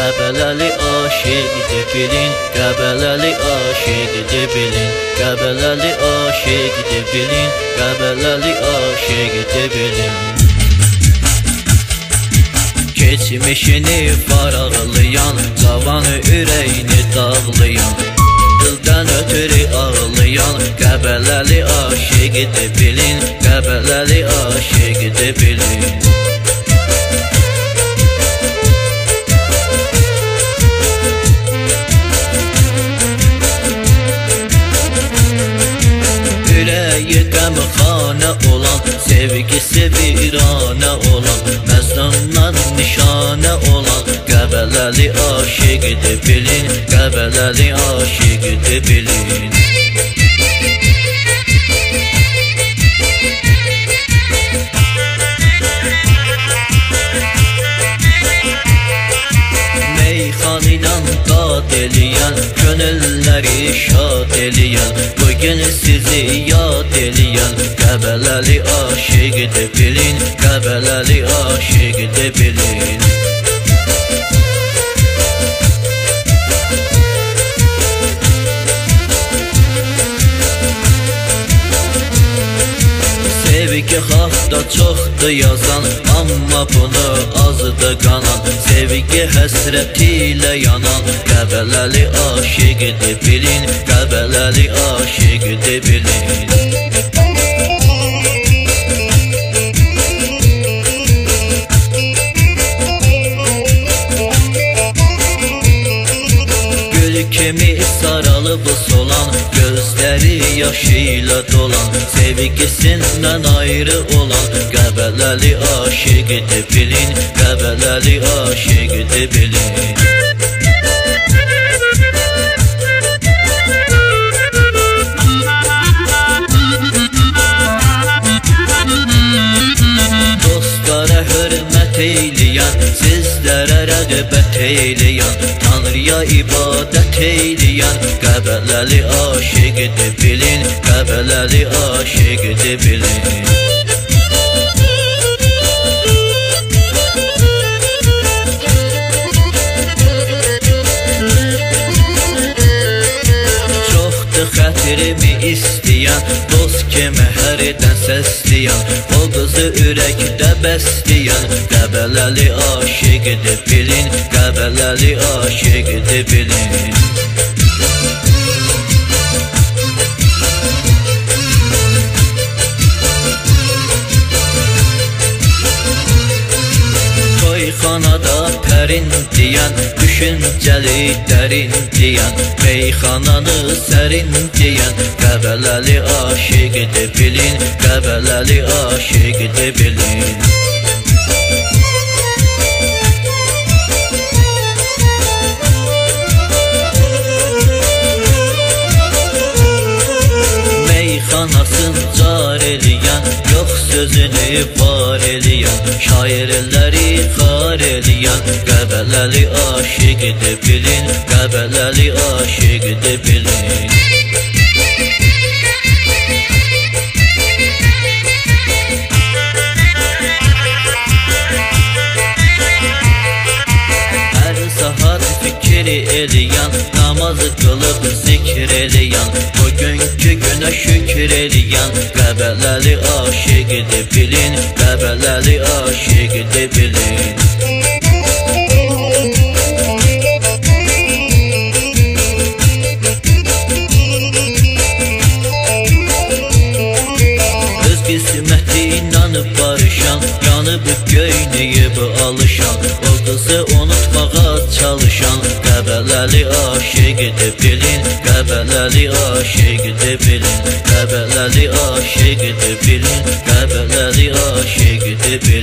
Qəbələli aşiqdir bilin, Qəbələli aşiqdir bilin, Qəbələli aşiqdir bilin, Qəbələli aşiqdir bilin. Keçmişini faraqlayan, cavan ürəyini dağlayan, dildən ötürü ağlayan, Qəbələli aşiqdir bilin, Qəbələli aşiqdir bilin. Ürəyi qəmxanə olan, sevgisi viranə olan, məzlumdan nişanə olan, Qəbələli aşiqdir bilin, Qəbələli aşiqdir bilin. Meyxanidan dad eləyən, könülləri şad eləyən, bugün sizi yad eləyən, Qəbələli aşiqdir bilin, Qəbələli aşiqdir bilin. Sevgi haqda çoxdur yazan, amma bunu azdır qanan, sevgi həsrət ilə yanan, Qəbələli aşiqdir bilin, Qəbələli aşiqdir bilin. Kimi saralıb solan, gözləri yaşı ilə dolan, sevgisindən ayrı olan, Qəbələli aşiqdir bilin, Qəbələli aşiqdir bilin. Dostlara hörmət eyləyən, sizlərə rəğbət eyləyən, Tanrıya ibadət eyləyən, Qəbələli aşiqdir bilin, Qəbələli aşiqdir bilin. Çoxdur xətrimi istəyən, dost kimi hərdən səsləyən, o qızı ürəkdə bəsləyən, Qəbələli aşiqdir bilin, Qəbələli aşiqdir bilin. Toyxanada pərin deyən, düşüncəli dərin deyən, meyxananı sərin deyən, Qəbələli aşiqdir bilin, Qəbələli aşiqdir bilin. Meyxanasın car eləyən, yox sözünü var eləyən, şairləri xar eləyən, Qəbələli aşiqdir bilin, Qəbələli aşiqdir bilin. Hər saat fikir eləyən, namaz qılıb zikr eləyən, bugünkü günə şükür eləyən, Qəbələli aşiqdir bilin, Qəbələli aşiqdir bilin. Öz qisməti ilə barışan, yanıb göynəyib alışan, o qızı unutmağa çalışan, Qəbələli aşiqdir bilin, Qəbələli aşiqdir bilin, Qəbələli aşiqdir bilin, Qəbələli aşiqdir bilin.